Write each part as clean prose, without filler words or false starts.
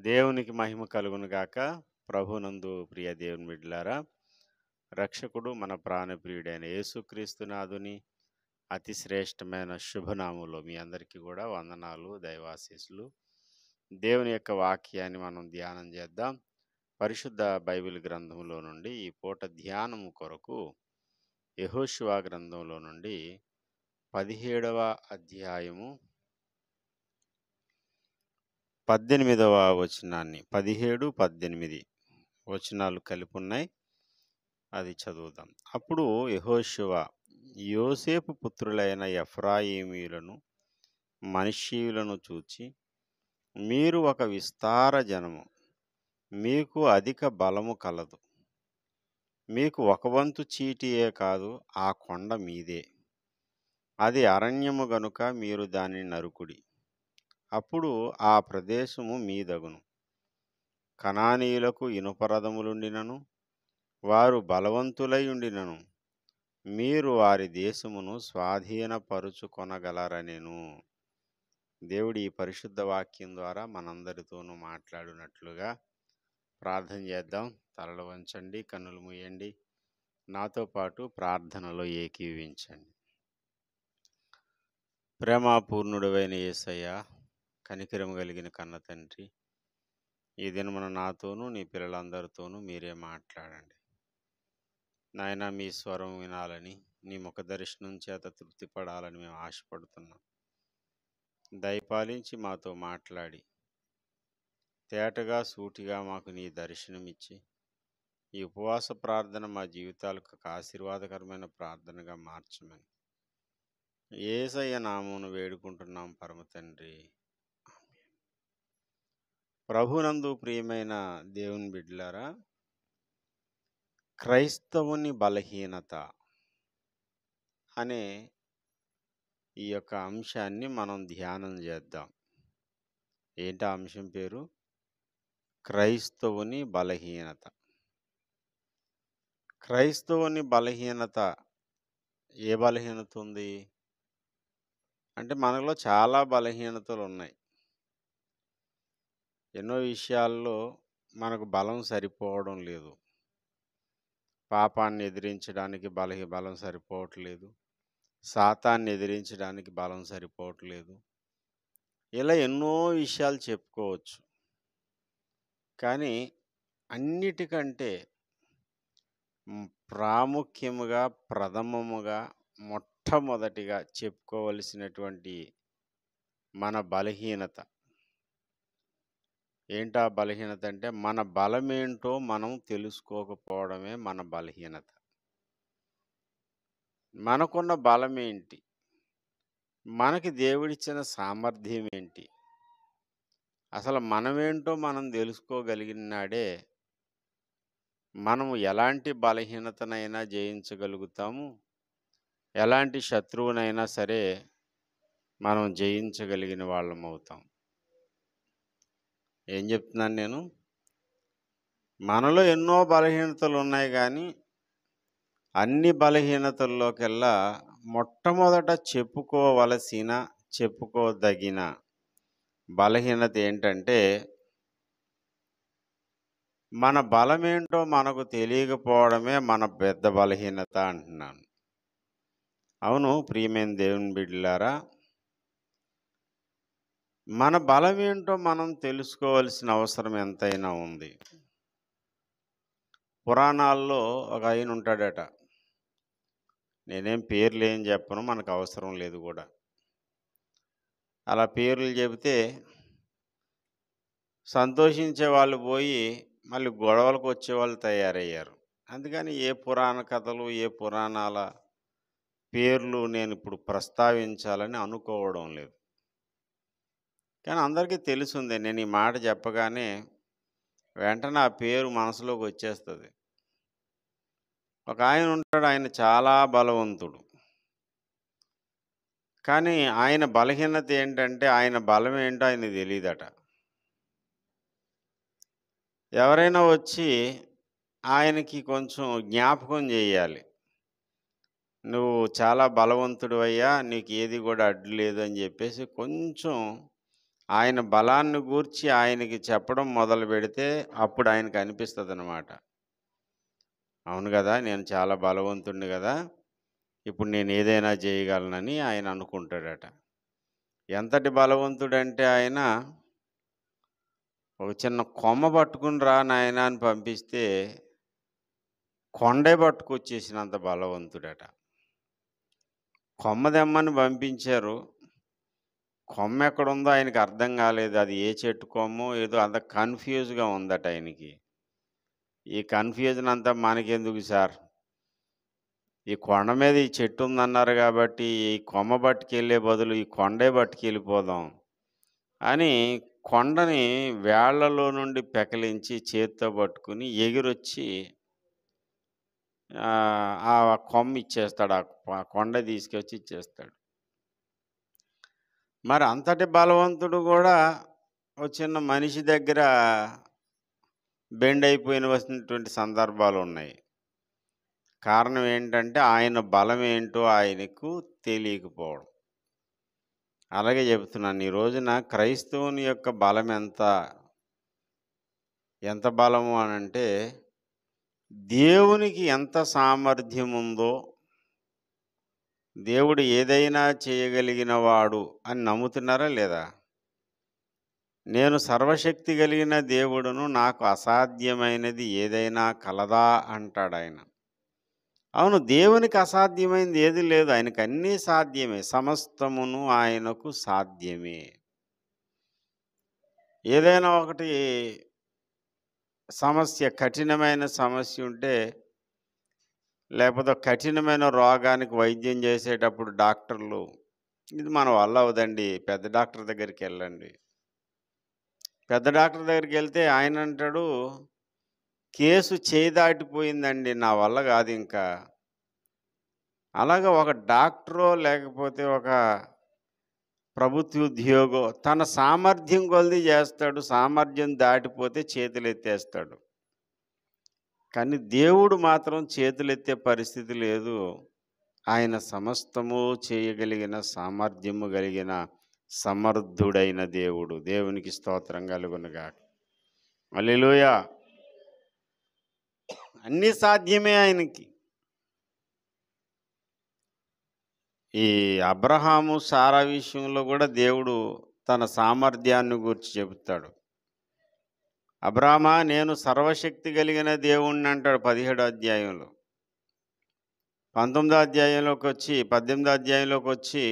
దేవునికి మహిమ కలుగును గాక. ప్రభునందు ప్రియ దేవుని బిడ్డలారా, రక్షకుడు మన ప్రాణప్రియుడైన యేసుక్రీస్తు నాథుని అతి శ్రేష్టమైన శుభనామంలో మీ అందరికీ కూడా వందనాలు, దైవాశీస్సులు. దేవుని యొక్క వాక్యాన్ని మనం ధ్యానం చేద్దాం. పరిశుద్ధ బైబిల్ గ్రంథంలో నుండి ఈ పూట ధ్యానము కొరకు యెహోషువ గ్రంథంలో నుండి 17వ అధ్యాయము 18వ వచనాన్ని 17, 18 వచనాలు కలిపి ఉన్నాయి. అది చదువుదాం. అప్పుడు యెహోషువ యోసేపు పుత్రులైన ఎఫ్రాయిమీయులను మనష్షీయులను చూచి, మీరు ఒక విస్తార జనము, మీకు అధిక బలము కలదు. మీకు ఒక వంతు చీటియే కాదు, ఆ కొండ మీదే. అది అరణ్యము గనుక మీరు దానిని నరుకుడి. అప్పుడు ఆ ప్రదేశము మీదగును. కనానీయులకు ఇనుపరథములుండినను, వారు బలవంతులై ఉండినను, మీరు వారి దేశమును స్వాధీనపరుచుకొనగలరనెను. దేవుడి ఈ పరిశుద్ధ వాక్యం ద్వారా మనందరితోనూ మాట్లాడినట్లుగా ప్రార్థన చేద్దాం. తలలు వంచండి, కన్నులు మూయండి. నాతో పాటు ప్రార్థనలో ఏకీవించండి. ప్రేమాపూర్ణుడైన యేసయ్య, కనికరం కలిగిన కన్న తండ్రి, ఈ దినమున నాతోనూ నీ పిల్లలందరితోనూ మీరే మాట్లాడండి. నాయన, మీ స్వరం వినాలని, నీ ముఖ దర్శనం చేత తృప్తి పడాలని మేము ఆశపడుతున్నాం. దయపాలించి మాతో మాట్లాడి తేటగా సూటిగా మాకు నీ దర్శనమిచ్చి ఈ ఉపవాస ప్రార్థన మా జీవితాలకు ఒక ఆశీర్వాదకరమైన ప్రార్థనగా మార్చమని యేసయ్య నామమున వేడుకుంటున్నాం పరమ తండ్రి. ప్రభునందు ప్రియమైన దేవుని బిడ్డలారా, క్రైస్తవుని బలహీనత అనే ఈ యొక్క అంశాన్ని మనం ధ్యానం చేద్దాం. ఏంటి ఆ అంశం పేరు? క్రైస్తవుని బలహీనత. క్రైస్తవుని బలహీనత, ఏ బలహీనత ఉంది అంటే మనలో చాలా బలహీనతలు ఉన్నాయి. ఎన్నో విషయాల్లో మనకు బలం సరిపోవడం లేదు. పాపాన్ని ఎదిరించడానికి బలం సరిపోవట్లేదు. సాతాన్ని ఎదిరించడానికి బలం సరిపోవట్లేదు. ఇలా ఎన్నో విషయాలు చెప్పుకోవచ్చు. కానీ అన్నిటికంటే ప్రాముఖ్యముగా, ప్రథమముగా, మొట్టమొదటిగా చెప్పుకోవలసినటువంటి మన బలహీనత ఏంటా బలహీనత అంటే, మన బలమేంటో మనం తెలుసుకోకపోవడమే మన బలహీనత. మనకున్న బలమేంటి? మనకి దేవుడిచ్చిన సామర్థ్యం ఏంటి? అసలు మనమేంటో మనం తెలుసుకోగలిగిన నాడే మనము ఎలాంటి బలహీనతనైనా జయించగలుగుతాము. ఎలాంటి శత్రువునైనా సరే మనం జయించగలిగిన వాళ్ళం అవుతాం. ఏం చెప్తున్నాను నేను? మనలో ఎన్నో బలహీనతలు ఉన్నాయి, కానీ అన్ని బలహీనతల్లోకెల్లా మొట్టమొదట చెప్పుకోదగిన బలహీనత ఏంటంటే, మన బలమేంటో మనకు తెలియకపోవడమే మన పెద్ద బలహీనత అంటున్నాను. అవును ప్రియమైన దేవుని బిడ్డలారా, మన బలమేంటో మనం తెలుసుకోవాల్సిన అవసరం ఎంతైనా ఉంది. పురాణాల్లో ఒక ఆయన ఉంటాడట. నేనేం పేర్లు ఏం చెప్పను, మనకు అవసరం లేదు కూడా. అలా పేర్లు చెబితే సంతోషించే వాళ్ళు పోయి మళ్ళీ గొడవలకు వచ్చేవాళ్ళు తయారయ్యారు. అందుకని ఏ పురాణ కథలు, ఏ పురాణాల పేర్లు నేను ఇప్పుడు ప్రస్తావించాలని అనుకోవడం లేదు. కానీ అందరికీ తెలుసుంది, నేను ఈ మాట చెప్పగానే వెంటనే ఆ పేరు మనసులోకి వచ్చేస్తుంది. ఒక ఆయన ఉంటాడు, ఆయన చాలా బలవంతుడు. కానీ ఆయన బలహీనత ఏంటంటే, ఆయన బలం ఏంటో ఆయనకు తెలియదట. ఎవరైనా వచ్చి ఆయనకి కొంచెం జ్ఞాపకం చేయాలి, నువ్వు చాలా బలవంతుడు అయ్యా, నీకు ఏది కూడా అడ్డు లేదు అని చెప్పేసి కొంచెం ఆయన బలాన్ని గూర్చి ఆయనకి చెప్పడం మొదలుపెడితే అప్పుడు ఆయనకి అనిపిస్తదనమాట. అవును గదా! నేను చాలా బలవంతుడిని గదా! ఇప్పుడు నేనేదైనా జేయగలనని ఆయన అనుకుంటాడట. ఎంతటి బలవంతుడంటే ఆయన, ఒక చిన్న కొమ్మ పట్టుకుని రా నాయనా అని పంపిస్తే, కొండే పట్టుకొచ్చేసినంత బలవంతుడట. కొమ్మ దెమ్మని పంపించారు. కొమ్మెక్కడుందో ఆయనకి అర్థం గాలేదు. అది ఏ చెట్టు కొమ్మో ఏదో అంత కన్‌ఫ్యూజ్‌గా ఉందట ఆయనకి. ఈ కన్‌ఫ్యూజన్ అంతా మనకెందుకు సార్? ఈ కొండ మీద ఈ చెట్టుందన్నారు గాబట్టి, ఈ కొమ్మ పట్టుకెళ్ళే బదులు ఈ కొండే పట్టుకెళ్ళిపోదాం అని కొండని వేళ్ళలో నుండి పెకలించి చేత్తో పట్టుకొని ఎగిరొచ్చి ఆ కొమ్మ ఇచ్చేస్తాడు. ఆ కొండ తీసుకొచ్చి ఇచ్చేస్తాడు. మరి అంతటి బలవంతుడు గూడా ఓ చిన్న మనిషి దగ్గర బెండయిపోయినటువంటి సందర్భాలున్నాయి. కారణం ఏంటంటే, ఆయన బలమేంటో ఆయనకు తెలియకపోవడం. అలాగే చెప్తున్నాను. ఈ రోజున క్రైస్తవుని యొక్క బలం ఎంత బలము అనంటే, దేవునికి ఎంత సామర్థ్యం ఉందో, దేవుడు ఏదైనా చేయగలిగిన వాడు అని నమ్ముతున్నారా లేదా? నేను సర్వశక్తి కలిగిన దేవుడును, నాకు అసాధ్యమైనది ఏదైనా కలదా అంటాడాయన. అవును, దేవునికి అసాధ్యమైనది ఏది లేదు. ఆయనకు అన్నీ సాధ్యమే. సమస్తమును ఆయనకు సాధ్యమే. ఏదైనా ఒకటి కఠినమైన సమస్య ఉంటే, లేకపోతే కఠినమైన రోగానికి వైద్యం చేసేటప్పుడు డాక్టర్లు, ఇది మన వల్ల అవ్వదండి, పెద్ద డాక్టర్ దగ్గరికెళ్ళండి. పెద్ద డాక్టర్ దగ్గరికెళ్తే ఆయన అంటాడు, కేసు చేయి దాటిపోయిందండి, నా వల్ల కాదింకా. అలాగా ఒక డాక్టరో లేకపోతే ఒక ప్రభుత్వ ఉద్యోగో తన సామర్థ్యం కొలది చేస్తాడు. సామర్థ్యం దాటిపోతే చేతులెత్తేస్తాడు. కానీ దేవుడు మాత్రం చేతులెత్తే పరిస్థితి లేదు. ఆయన సమస్తము చేయగలిగిన సామర్థ్యము కలిగిన సమర్థుడైన దేవుడు. దేవునికి స్తోత్రం కలుగునుగాక. హల్లెలూయా. అన్నీ సాధ్యమే ఆయనకి. ఈ అబ్రహాము, సారా విషయంలో కూడా దేవుడు తన సామర్థ్యాన్ని గూర్చి చెబుతాడు. అబ్రామా, నేను సర్వశక్తి కలిగిన దేవుణ్ణి అంటాడు 17వ అధ్యాయంలో. 18వ అధ్యాయంలోకొచ్చి 18వ అధ్యాయంలోకొచ్చి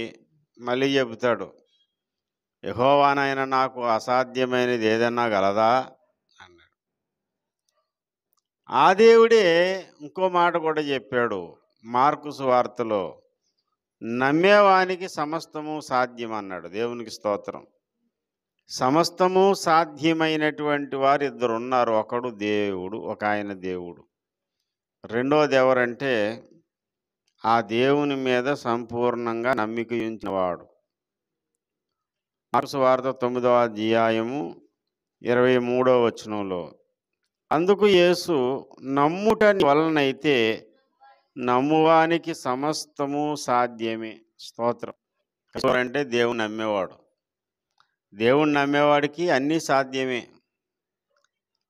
మళ్ళీ చెబుతాడు, యెహోవానైన నాకు అసాధ్యమైనది ఏదన్నా గలదా అన్నాడు. ఆ దేవుడే ఇంకో మాట కూడా చెప్పాడు మార్కు సువార్తలో, నమ్మేవానికి సమస్తము సాధ్యం అన్నాడు. దేవునికి స్తోత్రం. సమస్తము సాధ్యమైనటువంటి వారు ఇద్దరున్నారు. ఒకడు దేవుడు, ఒక ఆయన దేవుడు. రెండోది ఎవరంటే, ఆ దేవుని మీద సంపూర్ణంగా నమ్మిక ఉంచినవాడు. మార్కు సువార్త 9వ అధ్యాయము 23వ వచనంలో, అందుకు యేసు, నమ్ముట వలనైతే నమ్మువానికి సమస్తము సాధ్యమే. స్తోత్రం. అంటే దేవుని నమ్మేవాడు. దేవుణ్ణి నమ్మేవాడికి అన్నీ సాధ్యమే.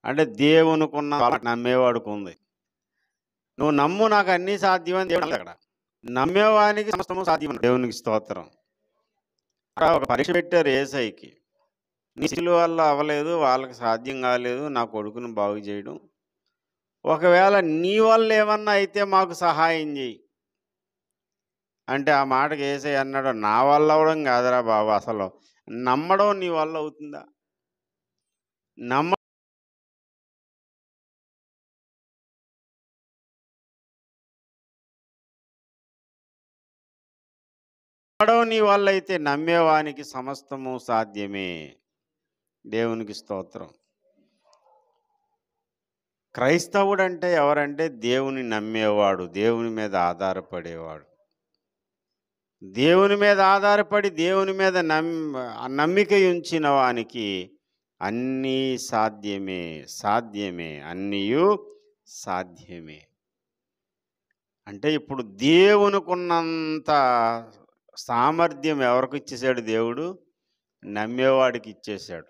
అంటే దేవునికున్న నమ్మేవాడికి ఉంది. నువ్వు నమ్ము, నాకు అన్నీ సాధ్యమని దేవుడు అక్కడ. నమ్మేవానికి సమస్తము సాధ్యం. దేవునికి స్తోత్రం. ఒక పరీక్ష పెట్టారు యేసయ్యకి. నీ శిలువ వల్ల అవ్వలేదు, వాళ్ళకి సాధ్యం కాలేదు నా కొడుకుని బాగు చేయడం. ఒకవేళ నీ వల్ల ఏమన్నా అయితే మాకు సహాయం చేయి అంటే, ఆ మాటకి యేసయ్య అన్నాడు, నా వల్ల అవ్వడం కాదురా బాబు, అసలు నమ్మడం నీ వల్ల అవుతుందా? నమ్మడం నీ వల్ల అయితే నమ్మేవానికి సమస్తము సాధ్యమే. దేవునికి స్తోత్రం. క్రైస్తవుడంటే ఎవరంటే, దేవుని నమ్మేవాడు, దేవుని మీద ఆధారపడేవాడు. దేవుని మీద ఆధారపడి దేవుని మీద నమ్మిక ఉంచిన వానికి అన్నీ సాధ్యమే. సాధ్యమే, అన్నీయు సాధ్యమే. అంటే ఇప్పుడు దేవునికున్నంత సామర్థ్యం ఎవరికి ఇచ్చేసాడు దేవుడు? నమ్మేవాడికి ఇచ్చేశాడు.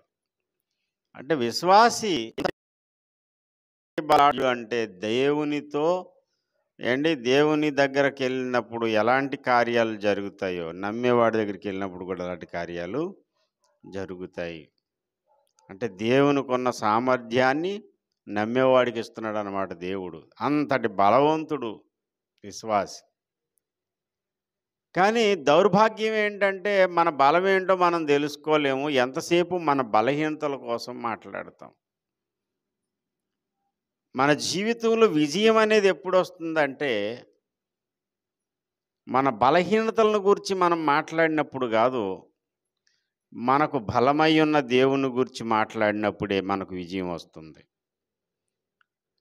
అంటే విశ్వాసి బలాఢ్యుడు అంటే దేవుని దగ్గరికి వెళ్ళినప్పుడు ఎలాంటి కార్యాలు జరుగుతాయో నమ్మేవాడి దగ్గరికి వెళ్ళినప్పుడు కూడా అలాంటి కార్యాలు జరుగుతాయి. అంటే దేవునికున్న సామర్థ్యాన్ని నమ్మేవాడికి ఇస్తున్నాడు అన్నమాట దేవుడు. అంతటి బలవంతుడు విశ్వాసి. కానీ దౌర్భాగ్యం ఏంటంటే మన బలం ఏంటో మనం తెలుసుకోలేము. ఎంతసేపు మన బలహీనతల కోసం మాట్లాడతాం. మన జీవితంలో విజయం అనేది ఎప్పుడు వస్తుందంటే మన బలహీనతలను గురించి మనం మాట్లాడినప్పుడు కాదు, మనకు బలమై ఉన్న దేవుని గురించి మాట్లాడినప్పుడే మనకు విజయం వస్తుంది.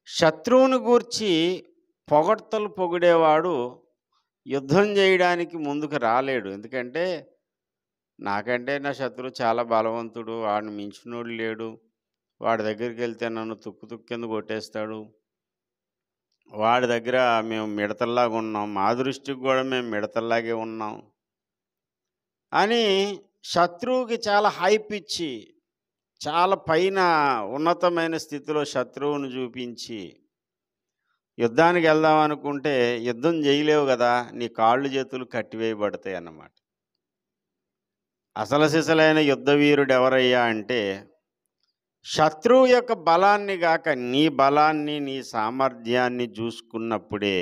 శత్రువుని గూర్చి పొగడ్తలు పొగిడేవాడు యుద్ధం చేయడానికి ముందుకు రాలేడు. ఎందుకంటే నాకంటే నా శత్రువు చాలా బలవంతుడు, వాడిని మించినోడు లేడు, వాడి దగ్గరికి వెళ్తే నన్ను తుక్కు కింద కొట్టేస్తాడు, వాడి దగ్గర మేము మిడతల్లాగా ఉన్నాం, మా దృష్టికి కూడా మేము మిడతల్లాగే ఉన్నాం అని శత్రువుకి చాలా హైప్ ఇచ్చి, చాలా పైన ఉన్నతమైన స్థితిలో శత్రువును చూపించి యుద్ధానికి వెళ్దాం అనుకుంటే యుద్ధం చేయలేవు కదా, నీ కాళ్ళు చేతులు కట్టివేయబడతాయి అన్నమాట. అసలు సిసలైన యుద్ధ వీరుడు ఎవరయ్యా అంటే శత్రువు యొక్క బలాన్ని గాక నీ బలాన్ని, నీ సామర్థ్యాన్ని చూసుకున్నప్పుడే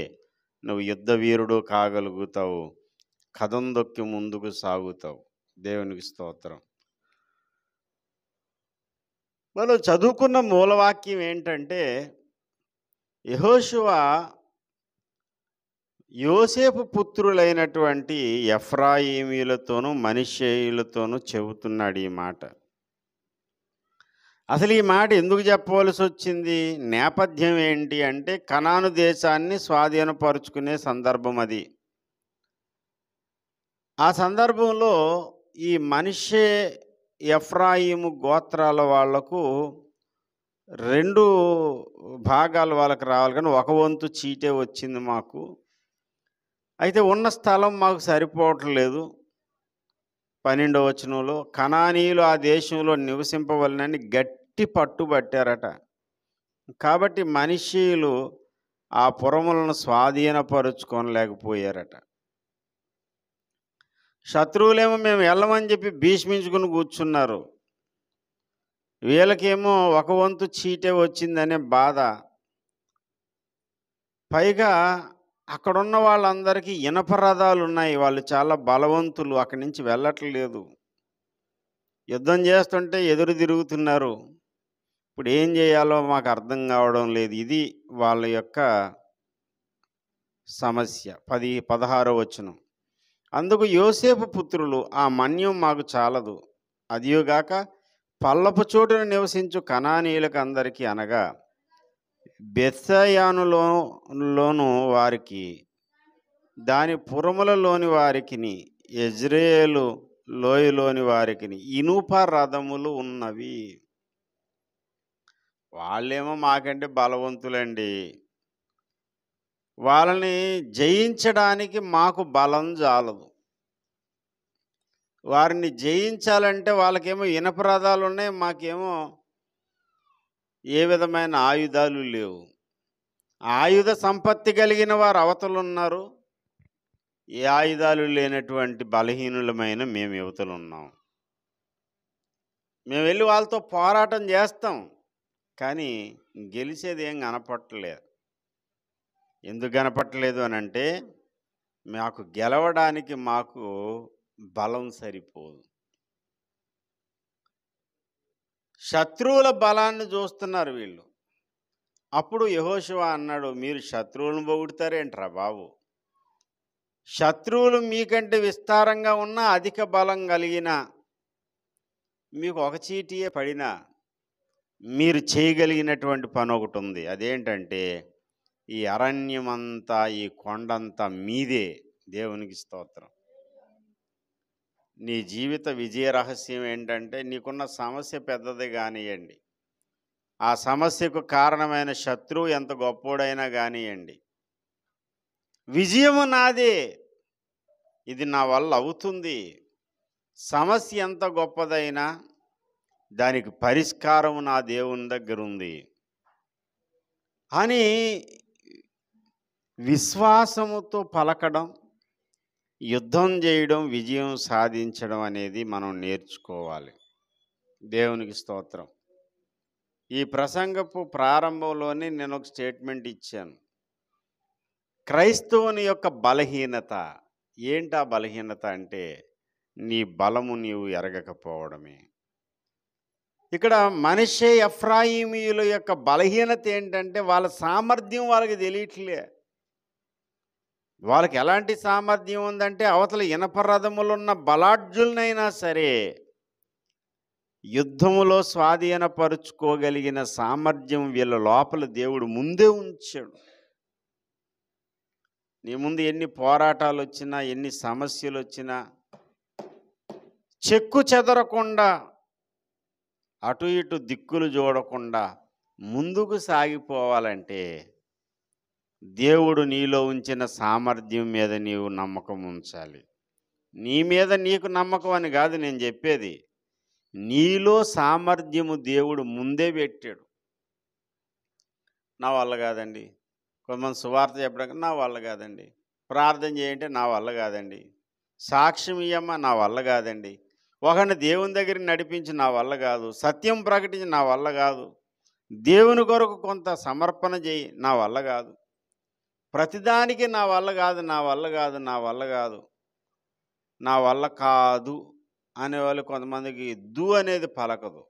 నువ్వు యుద్ధ వీరుడు కాగలుగుతావు, కదం దొక్కి ముందుకు సాగుతావు. దేవునికి స్తోత్రం. మనం చదువుకున్న మూలవాక్యం ఏంటంటే యెహోషువ యోసేపు పుత్రులైనటువంటి ఎఫ్రాయిమీలతోనూ మనష్షేయులతోనూ చెబుతున్నాడు ఈ మాట. అసలు ఈ మాట ఎందుకు చెప్పవలసి వచ్చింది? నేపథ్యం ఏంటి అంటే కనాను దేశాన్ని స్వాధీనపరుచుకునే సందర్భం అది. ఆ సందర్భంలో ఈ మనష్షే ఎఫ్రాయిము గోత్రాల వాళ్లకు 2 భాగాలు వాళ్ళకి రావాలి, కానీ ఒక వంతు చీటే వచ్చింది మాకు. అయితే ఉన్న స్థలం మాకు సరిపోవట్లేదు. 12వ వచనంలో కనానీయులు ఆ దేశంలో నివసింపవలనని గట్టి పట్టుబట్టారట. కాబట్టి మనష్షీయులు ఆ పురములను స్వాధీనపరుచుకోలేకపోయారట. శత్రువులేమో మేము వెళ్ళమని చెప్పి భీష్మించుకుని కూర్చున్నారు. వీళ్ళకేమో ఒక వంతు చీటే వచ్చిందనే బాధ. పైగా అక్కడున్న వాళ్ళందరికీ ఇనప రథాలు ఉన్నాయి, వాళ్ళు చాలా బలవంతులు, అక్కడి నుంచి వెళ్ళట్లేదు, యుద్ధం చేస్తుంటే ఎదురు తిరుగుతున్నారు. ఇప్పుడు ఏం చేయాలో మాకు అర్థం కావడం లేదు. ఇది వాళ్ళ యొక్క సమస్య. 16వ వచనం. అందుకు యోసేపు పుత్రులు ఆ మన్యం మాకు చాలదు, అదియుగాక పల్లపు చోటును నివసించు కనానీయులకు అందరికీ అనగా బెత్షెయానులోను వారికి, దాని పురములలోని వారికిని, యెజ్రెయేలు లోయలోని వారికిని ఇనుప రథములు ఉన్నవి. వాళ్ళేమో మాకంటే బలవంతులండి, వాళ్ళని జయించడానికి మాకు బలం చాలదు. వారిని జయించాలంటే వాళ్ళకేమో ఇనప రథాలు ఉన్నాయి, మాకేమో ఏ విధమైన ఆయుధాలు లేవు. ఆయుధ సంపత్తి కలిగిన వారు అవతలున్నారు, ఏ ఆయుధాలు లేనటువంటి బలహీనులమైన మేము యువతలున్నాం. మేము వెళ్ళి వాళ్ళతో పోరాటం చేస్తాం, కానీ గెలిచేది ఏం కనపట్టలేదు. ఎందుకు కనపట్టలేదు అని అంటే మాకు గెలవడానికి మాకు బలం సరిపోదు. శత్రువుల బలాన్ని చూస్తున్నారు వీళ్ళు. అప్పుడు యెహోషువ అన్నాడు, మీరు శత్రువులను పొగుడుతారేంట్రా బాబు, శత్రువులు మీకంటే విస్తారంగా ఉన్న అధిక బలం కలిగిన మీకు ఒక చీటియే పడినా మీరు చేయగలిగినటువంటి పని ఒకటి ఉంది. అదేంటంటే ఈ అరణ్యమంతా, ఈ కొండంతా మీదే. దేవునికి స్తోత్రం. నీ జీవిత విజయ రహస్యం ఏంటంటే నీకున్న సమస్య పెద్దది కానివ్వండి, ఆ సమస్యకు కారణమైన శత్రువు ఎంత గొప్పోడైనా కానివ్వండి, విజయము నాదే, ఇది నా వల్ల అవుతుంది, సమస్య ఎంత గొప్పదైనా దానికి పరిష్కారం నా దేవుని దగ్గర ఉంది అని విశ్వాసముతో పలకడం, యుద్ధం చేయడం, విజయం సాధించడం అనేది మనం నేర్చుకోవాలి. దేవునికి స్తోత్రం. ఈ ప్రసంగపు ప్రారంభంలోనే నేను ఒక స్టేట్మెంట్ ఇచ్చాను. క్రైస్తవుని యొక్క బలహీనత ఏంటా? బలహీనత అంటే నీ బలము నీవు ఎరగకపోవడమే. ఇక్కడ మనష్షే ఎఫ్రాయిమీయుల యొక్క బలహీనత ఏంటంటే వాళ్ళ సామర్థ్యం వాళ్ళకి తెలియట్లే. వాళ్ళకి ఎలాంటి సామర్థ్యం ఉందంటే అవతల ఇనప రథములున్న బలాఢ్యులనైనా సరే యుద్ధములో స్వాధీనపరుచుకోగలిగిన సామర్థ్యం వీళ్ళ లోపల దేవుడు ముందే ఉంచాడు. నీ ముందు ఎన్ని పోరాటాలు వచ్చినా, ఎన్ని సమస్యలు వచ్చినా చెక్కు చెదరకుండా, అటు ఇటు దిక్కులు చూడకుండా ముందుకు సాగిపోవాలంటే దేవుడు నీలో ఉంచిన సామర్థ్యం మీద నీవు నమ్మకం ఉంచాలి. నీ మీద నీకు నమ్మకం అని కాదు నేను చెప్పేది. నీలో సామర్థ్యము దేవుడు ముందే పెట్టాడు. నా వల్ల కాదండి. కొంతమంది సువార్త చెప్పడానికి నా వల్ల కాదండి. ప్రార్థన చేయంటే నా వల్ల కాదండి. సాక్ష్యం ఇయ్యమ్మ నా వల్ల కాదండి. ఒకరిని దేవుని దగ్గరికి నడిపించి నా వల్ల కాదు. సత్యం ప్రకటించి నా వల్ల కాదు. దేవుని కొరకు కొంత సమర్పణ చేయి నా వల్ల కాదు. ప్రతిదానికి నా వల్ల కాదు, నా వల్ల కాదు, నా వల్ల కాదు, నా వల్ల కాదు అనేవాళ్ళు కొంతమందికి దు అనేది పలకదు.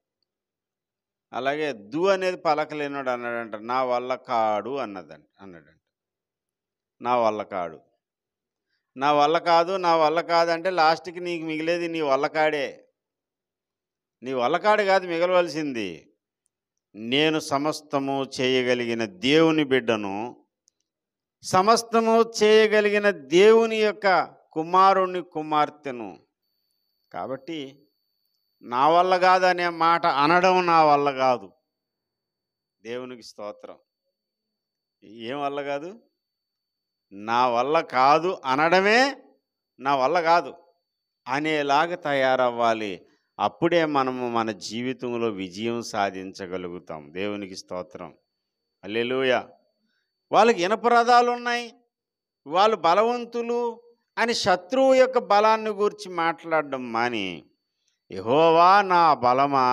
అలాగే దు అనేది పలకలేనాడు అన్నాడంట, నా వల్ల కాడు అన్నాడంట. నా వల్ల కాడు, నా వల్ల కాదు, నా వల్ల కాదంటే లాస్ట్కి నీకు మిగిలేది నీ వల్ల కాడే. నీ వల్ల కాడు కాదు మిగలవలసింది. నేను సమస్తము చేయగలిగిన దేవుని బిడ్డను, సమస్తము చేయగలిగిన దేవుని యొక్క కుమారుని కుమార్తెను. కాబట్టి నా వల్ల కాదు అనే మాట అనడం నా వల్ల కాదు. దేవునికి స్తోత్రం. ఏం వల్ల కాదు? నా వల్ల కాదు అనడమే నా వల్ల కాదు అనేలాగా తయారవ్వాలి. అప్పుడే మనము మన జీవితంలో విజయం సాధించగలుగుతాం. దేవునికి స్తోత్రం. హల్లెలూయా. వాళ్ళకి ఇనప రథాలు ఉన్నాయి, వాళ్ళు బలవంతులు అని శత్రువు యొక్క బలాన్ని గురించి మాట్లాడడం మాని, యెహోవా నా బలమా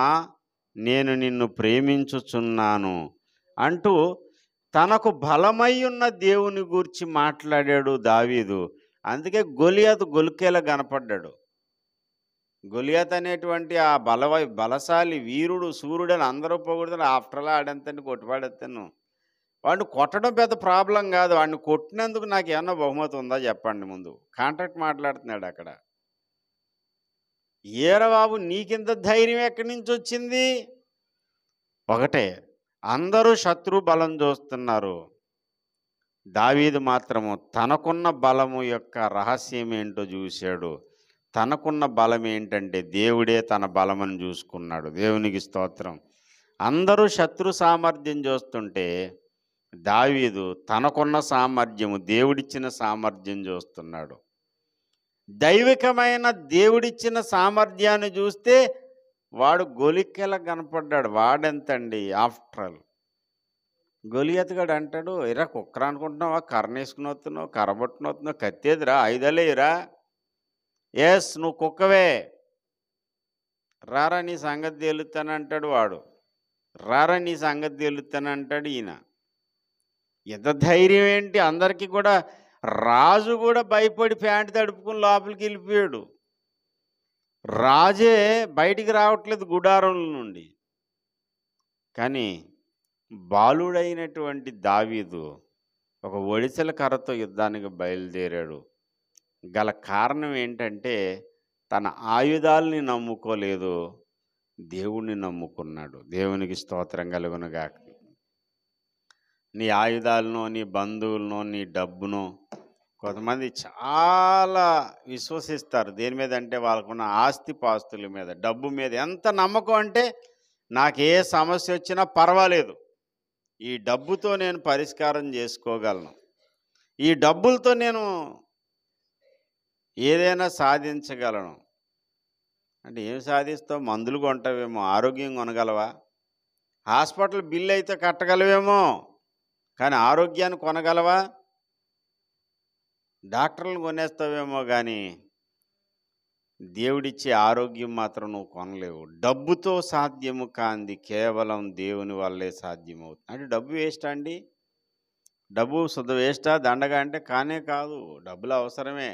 నేను నిన్ను ప్రేమించుచున్నాను అంటూ తనకు బలమై ఉన్న దేవుని గురించి మాట్లాడాడు దావీదు. అందుకే గొలియాతు గొలికేలా కనపడ్డాడు. గొలియాత్ అనేటువంటి ఆ బలశాలి వీరుడు, సూర్యుడు అని అందరూ పొగుడుతారు. ఆఫ్టర్లా ఆడంతని కొట్టుపాడేస్తాను. వాడిని కొట్టడం పెద్ద ప్రాబ్లం కాదు. వాడిని కొట్టినందుకు నాకు ఏమన్నా బహుమతి ఉందా చెప్పండి. ముందు కాంట్రాక్ట్ మాట్లాడుతున్నాడు అక్కడ. ఏరా బాబు నీకింత ధైర్యం ఎక్కడి నుంచి వచ్చింది? ఒకటే, అందరూ శత్రు బలం చూస్తున్నారు. దావీదు మాత్రము తనకున్న బలము యొక్క రహస్యం ఏంటో చూశాడు. తనకున్న బలం ఏంటంటే దేవుడే తన బలమని చూసుకున్నాడు. దేవునికి స్తోత్రం. అందరూ శత్రు సామర్థ్యం చూస్తుంటే దావీదు తనకున్న సామర్థ్యము, దేవుడిచ్చిన సామర్థ్యం చూస్తున్నాడు. దైవికమైన దేవుడిచ్చిన సామర్థ్యాన్ని చూస్తే వాడు గొలికెలా కనపడ్డాడు. వాడెంతండి ఆఫ్టర్ ఆల్. గొలియాతుగాడు అంటాడు, ఇరా కుక్కర అనుకుంటున్నావా? కర్ర వేసుకుని వస్తున్నావు, కర్రబట్టుకుని వస్తున్నావు, కత్తేదిరా, ఐదలేరా? ఎస్ నువ్వు కుక్కవే, రారా నీ సంగతి తేలుతానంటాడు వాడు. రారా నీ సంగతి తేలుతానంటాడు ఈయన. ఎంత ధైర్యం ఏంటి! అందరికీ కూడా రాజు కూడా భయపడి ప్యాంటు తడుపుకుని లోపలికి వెళ్ళిపోయాడు. రాజే బయటికి రావట్లేదు గుడారం నుండి. కానీ బాలుడైనటువంటి దావీదు ఒక ఒడిసెల కర్రతో యుద్ధానికి బయలుదేరాడు. గల కారణం ఏంటంటే తన ఆయుధాలని నమ్ముకోలేదు, దేవుణ్ణి నమ్ముకున్నాడు. దేవునికి స్తోత్రం కలుగునుగాక. నీ ఆయుధాలను, నీ బంధువులను, నీ డబ్బును కొంతమంది చాలా విశ్వసిస్తారు. దేని మీద అంటే వాళ్ళకున్న ఆస్తిపాస్తుల మీద, డబ్బు మీద ఎంత నమ్మకం అంటే నాకు ఏ సమస్య వచ్చినా పర్వాలేదు, ఈ డబ్బుతో నేను పరిష్కారం చేసుకోగలను, ఈ డబ్బులతో నేను ఏదైనా సాధించగలను. అంటే ఏం సాధిస్తావు? మందులు కొంటావేమో, ఆరోగ్యం కొనగలవా? హాస్పిటల్ బిల్ అయితే కట్టగలవేమో, కానీ ఆరోగ్యాన్ని కొనగలవా? డాక్టర్లను కొనేస్తావేమో కానీ దేవుడిచ్చే ఆరోగ్యం మాత్రం నువ్వు కొనలేవు. డబ్బుతో సాధ్యము కాంది కేవలం దేవుని వల్లే సాధ్యమవుతుంది. అంటే డబ్బు వేస్టా అండి? డబ్బు శుద్ధ వేస్టా, దండగా అంటే కానే కాదు. డబ్బులు అవసరమే.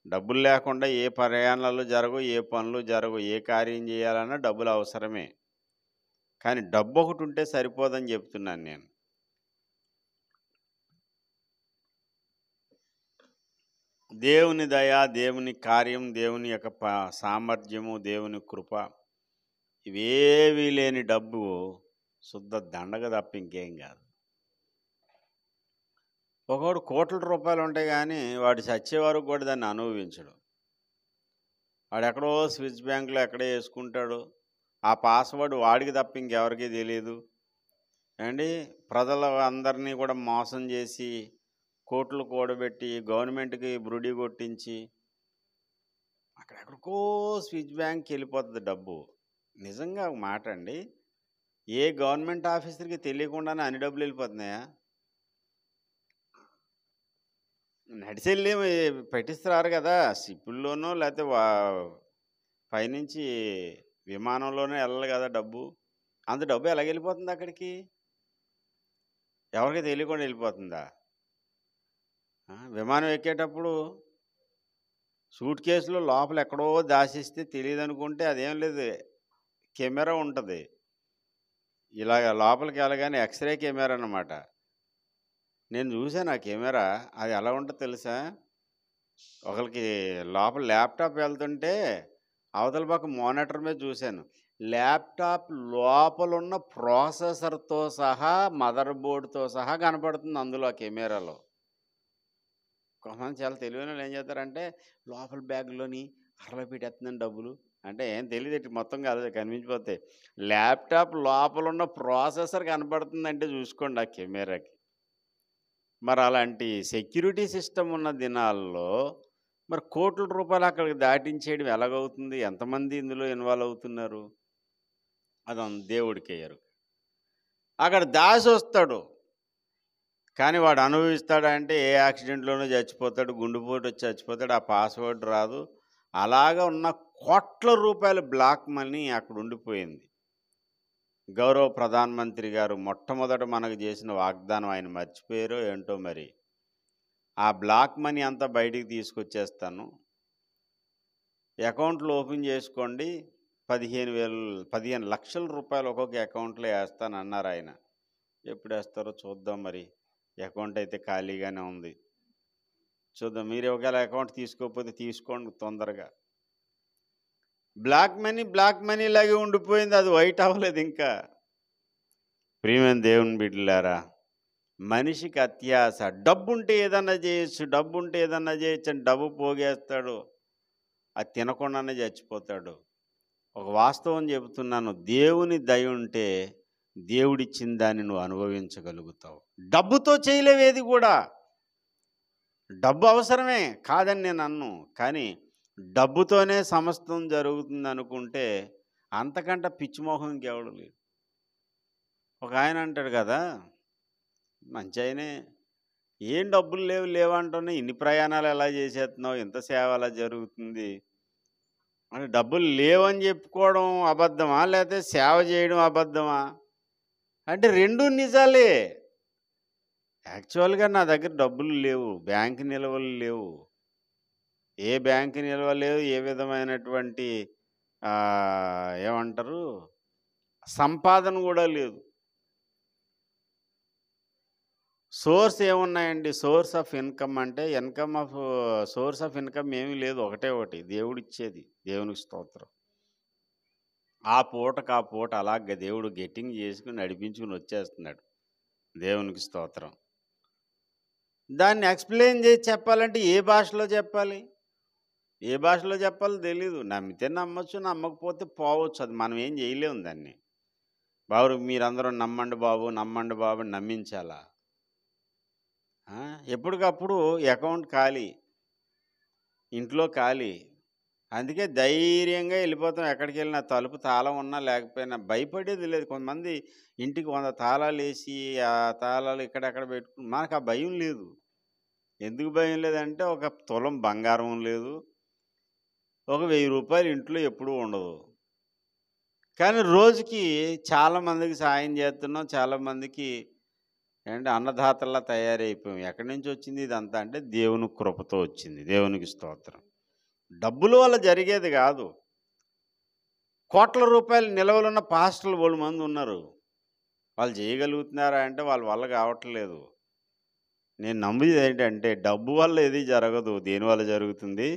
డబ్బులు లేకుండా ఏ ప్రయాణాలు జరగవు, ఏ పనులు జరగవు, ఏ కార్యం చేయాలన్నా డబ్బులు అవసరమే. కానీ డబ్బు ఒకటి ఉంటే సరిపోదని చెప్తున్నాను నేను. దేవుని దయ, దేవుని కార్యం, దేవుని యొక్క సామర్థ్యము, దేవుని కృప, ఇవేవీ లేని డబ్బు శుద్ధ దండగ తప్ప ఇంకేం కాదు. ఒకడు కోట్ల రూపాయలు ఉంటాయి కానీ వాడు చచ్చే వరకు కూడా దాన్ని అనుభవించడు. వాడు ఎక్కడో స్విస్ బ్యాంకులో ఎక్కడో వేసుకుంటాడు. ఆ పాస్వర్డ్ వాడికి తప్ప ఇంకెవరికీ తెలియదు అండి. ప్రజల అందరినీ కూడా మోసం చేసి కోట్లు కూడబెట్టి గవర్నమెంట్కి బురుడి కొట్టించి అక్కడెక్కడికో స్విచ్ బ్యాంక్కి వెళ్ళిపోతుంది డబ్బు. నిజంగా ఒక మాట అండి, ఏ గవర్నమెంట్ ఆఫీసర్కి తెలియకుండానే అన్ని డబ్బులు వెళ్ళిపోతున్నాయా? నడిచెళ్ళి పెట్టిస్తారు కదా, షిప్పుల్లోనో లేకపోతే పైనుంచి విమానంలోనే వెళ్ళాలి కదా డబ్బు. అంత డబ్బు ఎలాగ వెళ్ళిపోతుంది అక్కడికి? ఎవరికి తెలియకుండా వెళ్ళిపోతుందా? విమానం ఎక్కేటప్పుడు సూట్ కేసులో లోపల ఎక్కడో దాచిస్తే తెలియదు అనుకుంటే అదేం లేదు, కెమెరా ఉంటుంది. ఇలాగ లోపలికి వెళ్ళగానే ఎక్స్రే కెమెరా అన్నమాట. నేను చూసాను ఆ కెమెరా. అది ఎలా ఉంటుందో తెలుసా? ఒకరికి లోపల ల్యాప్టాప్ వెళ్తుంటే అవతల పక్క మానిటర్ మీద చూశాను. ల్యాప్టాప్ లోపల ఉన్న ప్రాసెసర్తో సహా, మదర్ బోర్డుతో సహా కనపడుతుంది అందులో ఆ కెమెరాలో. కొంతమంది చాలా తెలివైన వాళ్ళు ఏం చేస్తారంటే లోపల బ్యాగ్లోని అరలో పెట్టేస్తుందని డబ్బులు. అంటే ఏం తెలియదు, మొత్తం కాదు కనిపించిపోతాయి. ల్యాప్టాప్ లోపల ఉన్న ప్రాసెసర్ కనపడుతుందంటే చూసుకోండి ఆ కెమెరాకి. మరి అలాంటి సెక్యూరిటీ సిస్టమ్ ఉన్న దినాల్లో మరి కోట్ల రూపాయలు అక్కడికి దాటించేయడం ఎలాగవుతుంది? ఎంతమంది ఇందులో ఇన్వాల్వ్ అవుతున్నారు? అది దేవుడికి ఎరుక. అక్కడ దాసి వస్తాడు కానీ వాడు అనుభవిస్తాడా అంటే ఏ యాక్సిడెంట్లోనూ చచ్చిపోతాడు, గుండెపోటు వచ్చి చచ్చిపోతాడు, ఆ పాస్వర్డ్ రాదు. అలాగా ఉన్న కోట్ల రూపాయల బ్లాక్ మనీ అక్కడ ఉండిపోయింది. గౌరవ ప్రధానమంత్రి గారు మొట్టమొదట మనకు చేసిన వాగ్దానం ఆయన మర్చిపోయారో ఏంటో మరి. ఆ బ్లాక్ మనీ అంతా బయటికి తీసుకొచ్చేస్తాను, అకౌంట్లు ఓపెన్ చేసుకోండి, 15 లక్షల రూపాయలు ఒక్కొక్క అకౌంట్లో వేస్తాను అన్నారు ఆయన. ఎప్పుడు వేస్తారో చూద్దాం. మరి అకౌంట్ అయితే ఖాళీగానే ఉంది, చూద్దాం. మీరు ఒకవేళ అకౌంట్ తీసుకోకపోతే తీసుకోండి తొందరగా. బ్లాక్ మనీ లాగే ఉండిపోయింది, అది వైట్ అవ్వలేదు ఇంకా. ప్రియమైన దేవుని బిడ్డలారా, మనిషికి అత్యాశ. డబ్బుంటే ఏదన్నా చేయొచ్చు, డబ్బుంటే ఏదన్నా చేయొచ్చు అని డబ్బు పోగేస్తాడు, అది తినకుండానే చచ్చిపోతాడు. ఒక వాస్తవం చెబుతున్నాను, దేవుని దయ ఉంటే దేవుడిచ్చిన దాన్ని నువ్వు అనుభవించగలుగుతావు. డబ్బుతో చేయలేవేది కూడా. డబ్బు అవసరమే కాదని నేను అన్ను, కానీ డబ్బుతోనే సమస్తం జరుగుతుంది అనుకుంటే అంతకంటే పిచ్చిమోహం ఇంకెవడు లేదు. ఒక ఆయన అంటాడు కదా, మంచి ఆయనే, ఏం డబ్బులు లేవంటున్నా, ఇన్ని ప్రయాణాలు ఎలా చేసేస్తున్నావు, ఇంత సేవ ఎలా జరుగుతుంది అంటే డబ్బులు లేవని చెప్పుకోవడం అబద్ధమా లేకపోతే సేవ చేయడం అబద్ధమా అంటే రెండూ నిజాలే. యాక్చువల్గా నా దగ్గర డబ్బులు లేవు, బ్యాంక్ నిల్వలు లేవు, ఏ బ్యాంక్ నిల్వ లేదు, ఏ విధమైనటువంటి ఏమంటారు సంపాదన కూడా లేదు. సోర్స్ ఏమున్నాయండి? సోర్స్ ఆఫ్ ఇన్కమ్ అంటే సోర్స్ ఆఫ్ ఇన్కమ్ ఏమీ లేదు, ఒకటి దేవుడిచ్చేది. దేవునికి స్తోత్రం. ఆ పూట అలాగే దేవుడు గెట్టింగ్ చేసుకుని నడిపించుకుని వచ్చేస్తున్నాడు. దేవునికి స్తోత్రం. దాన్ని ఎక్స్ప్లెయిన్ చేసి చెప్పాలంటే ఏ భాషలో చెప్పాలి? ఏ భాషలో చెప్పాలో తెలీదు. నమ్మితే నమ్మచ్చు, నమ్మకపోతే పోవచ్చు, అది మనం ఏం చేయలేము దాన్ని. బాబు మీరందరూ నమ్మండి బాబు నమ్మించాలా? ఎప్పటికప్పుడు అకౌంట్ ఖాళీ, ఇంట్లో ఖాళీ, అందుకే ధైర్యంగా వెళ్ళిపోతాం. ఎక్కడికి వెళ్ళినా తలుపు తాళం ఉన్నా లేకపోయినా భయపడేది లేదు. కొంతమంది ఇంటికి 100 తాళాలేసి ఆ తాళాలు ఇక్కడెక్కడ పెట్టుకుని మనకు ఆ భయం లేదు. ఎందుకు భయం లేదంటే ఒక తులం బంగారం లేదు. ఒక ₹1000 ఇంట్లో ఎప్పుడూ ఉండదు. కానీ రోజుకి చాలామందికి సాయం చేస్తున్నాం. చాలామందికి అన్నదాతల్లా తయారైపోయాం. ఎక్కడి నుంచి వచ్చింది ఇదంతా అంటే దేవుని కృపతో వచ్చింది. దేవునికి స్తోత్రం. డబ్బుల వల్ల జరిగేది కాదు. కోట్ల రూపాయలు నిలవలున్న పాస్టర్లు బోలెడుమంది ఉన్నారు. వాళ్ళు చేయగలుగుతున్నారా అంటే వాళ్ళ వల్ల కావట్లేదు. నేను నమ్మేది ఏంటంటే డబ్బు వల్ల ఏది జరగదు. దేనివల్ల జరుగుతుంది?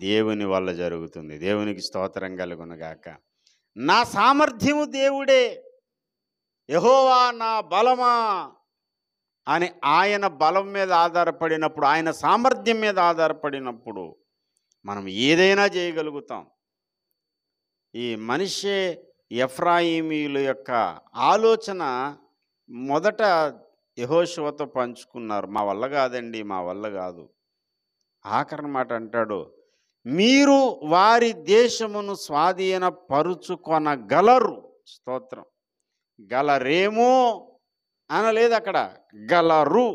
దేవుని వల్ల జరుగుతుంది. దేవునికి స్తోత్రం కలుగునుగాక. నా సామర్థ్యము దేవుడే, యెహోవా నా బలమా అని ఆయన బలం మీద ఆధారపడినప్పుడు, ఆయన సామర్థ్యం మీద ఆధారపడినప్పుడు మనం ఏదైనా చేయగలుగుతాం. ఈ మనష్షే ఎఫ్రాయిమీయుల యొక్క ఆలోచన మొదట యెహోషువతో పంచుకున్నారు. మా వల్ల కాదండి, మా వల్ల కాదు. ఆఖరి మాట అంటాడు, మీరు వారి దేశమును స్వాధీనపరుచుకొనగలరు. స్తోత్రం. గలరేమో అనలేదు అక్కడ, గలరు.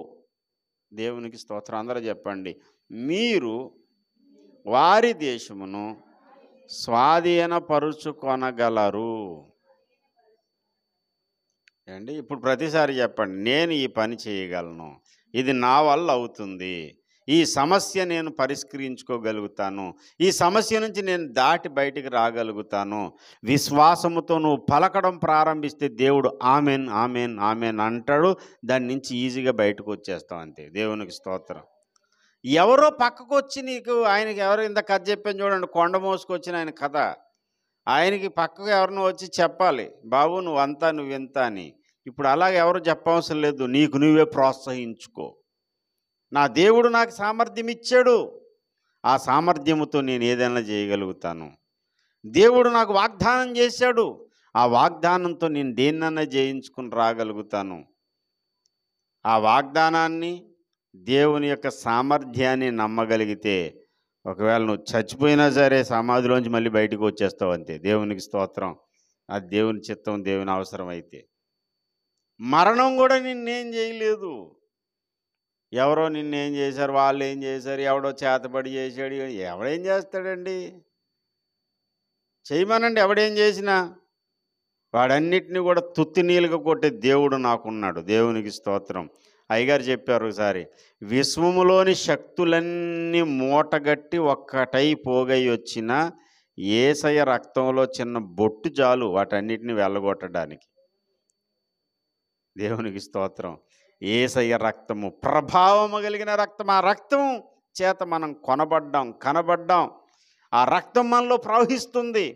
దేవునికి స్తోత్రం. అందరూ చెప్పండి, మీరు వారి దేశమును స్వాధీనపరుచుకొనగలరు. ఇప్పుడు ప్రతిసారి చెప్పండి, నేను ఈ పని చేయగలను, ఇది నా వల్ల అవుతుంది, ఈ సమస్య నేను పరిష్కరించుకోగలుగుతాను, ఈ సమస్య నుంచి నేను దాటి బయటికి రాగలుగుతాను. విశ్వాసముతో నువ్వు పలకడం ప్రారంభిస్తే దేవుడు ఆమెన్ ఆమెన్ ఆమెన్ అంటాడు. దాని నుంచి ఈజీగా బయటకు వచ్చేస్తాం అంతే. దేవునికి స్తోత్రం. ఎవరో పక్కకు వచ్చి నీకు, ఆయనకి ఎవరో ఇంత కథ చెప్పాను చూడండి, కొండ మోసుకొచ్చిన ఆయన కథ. ఆయనకి పక్కకు ఎవరినో వచ్చి చెప్పాలి, బాబు నువ్వంతా నువ్వెంత అని. ఇప్పుడు అలాగే ఎవరు చెప్పవసరం లేదు, నీకు నువ్వే ప్రోత్సహించుకో. నా దేవుడు నాకు సామర్థ్యం ఇచ్చాడు, ఆ సామర్థ్యముతో నేను ఏదైనా చేయగలుగుతాను. దేవుడు నాకు వాగ్దానం చేశాడు, ఆ వాగ్దానంతో నేను దేన్నైనా జయించుకుని రాగలుగుతాను. ఆ వాగ్దానాన్ని, దేవుని యొక్క సామర్థ్యాన్ని నమ్మగలిగితే ఒకవేళ నువ్వు చచ్చిపోయినా సరే సమాధిలోంచి మళ్ళీ బయటకు వచ్చేస్తావు అంతే. దేవునికి స్తోత్రం. అది దేవుని చిత్తం, దేవుని అవసరం అయితే. మరణం కూడా నిన్నేం చేయలేదు. ఎవరో నిన్నేం చేశారు, వాళ్ళు ఏం చేశారు, ఎవడో చేతబడి చేశాడు, ఎవడేం చేస్తాడండి? చేయమనండి ఎవడేం చేసినా. వాడన్నిటిని కూడా తుత్తి నీళ్ళగా కొట్టే దేవుడు నాకున్నాడు. దేవునికి స్తోత్రం. అయ్యగారు చెప్పారు ఒకసారి, విశ్వములోని శక్తులన్నీ మూటగట్టి ఒక్కటై పోగై వచ్చిన యేసయ్య రక్తంలో చిన్న బొట్టు చాలు వాటన్నిటిని వెళ్ళగొట్టడానికి. దేవునికి స్తోత్రం. యేసయ్య రక్తము ప్రభావము కలిగిన రక్తం. ఆ రక్తం చేత మనం కనబడ్డాం. ఆ రక్తం మనలో ప్రవహిస్తుంది.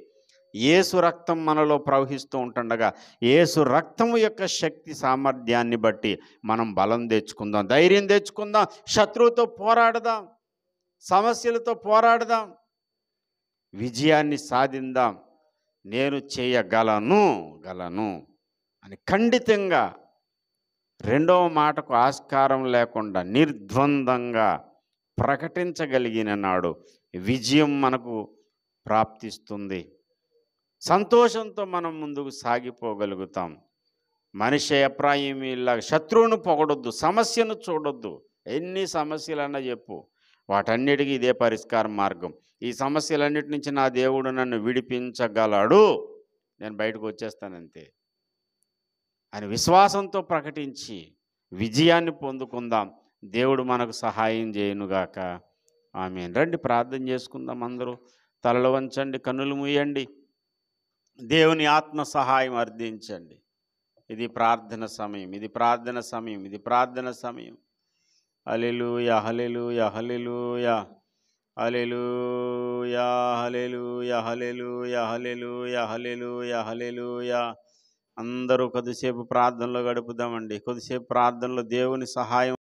యేసు రక్తం మనలో ప్రవహిస్తూ ఉంటుండగా యేసు రక్తము యొక్క శక్తి సామర్థ్యాన్ని బట్టి మనం బలం తెచ్చుకుందాం, ధైర్యం తెచ్చుకుందాం, శత్రువుతో పోరాడదాం, సమస్యలతో పోరాడదాం, విజయాన్ని సాధిందాం. నేను చేయగలను అని ఖండితంగా, రెండవ మాటకు ఆస్కారం లేకుండా నిర్ద్వందంగా ప్రకటించగలిగిన నాడు విజయం మనకు ప్రాప్తిస్తుంది. సంతోషంతో మనం ముందుకు సాగిపోగలుగుతాం. మనిషి ఎఫ్రాయిమీయుల్లా శత్రువును పొగడొద్దు, సమస్యను చూడొద్దు. ఎన్ని సమస్యలన్నా చెప్పు, వాటన్నిటికీ ఇదే పరిష్కార మార్గం. ఈ సమస్యలన్నిటి నుంచి నా దేవుడు నన్ను విడిపించగలడు, నేను బయటకు వచ్చేస్తానంతే అని విశ్వాసంతో ప్రకటించి విజయాన్ని పొందుకుందాం. దేవుడు మనకు సహాయం చేయనుగాక. ఆమేన్. రండి ప్రార్థన చేసుకుందాం. అందరూ తలలు వంచండి, కన్నులు మూయండి, దేవుని ఆత్మ సహాయం అర్థించండి. ఇది ప్రార్థన సమయం. హల్లెలూయా, హల్లెలూయా, హల్లెలూయా, హల్లెలూయా, హల్లెలూయా, హల్లెలూయా, హల్లెలూయా, హల్లెలూయా, హల్లెలూయా. అందరూ కొద్దిసేపు ప్రార్థనలో గడుపుదామండి. కొద్దిసేపు ప్రార్థనలో దేవుని సహాయం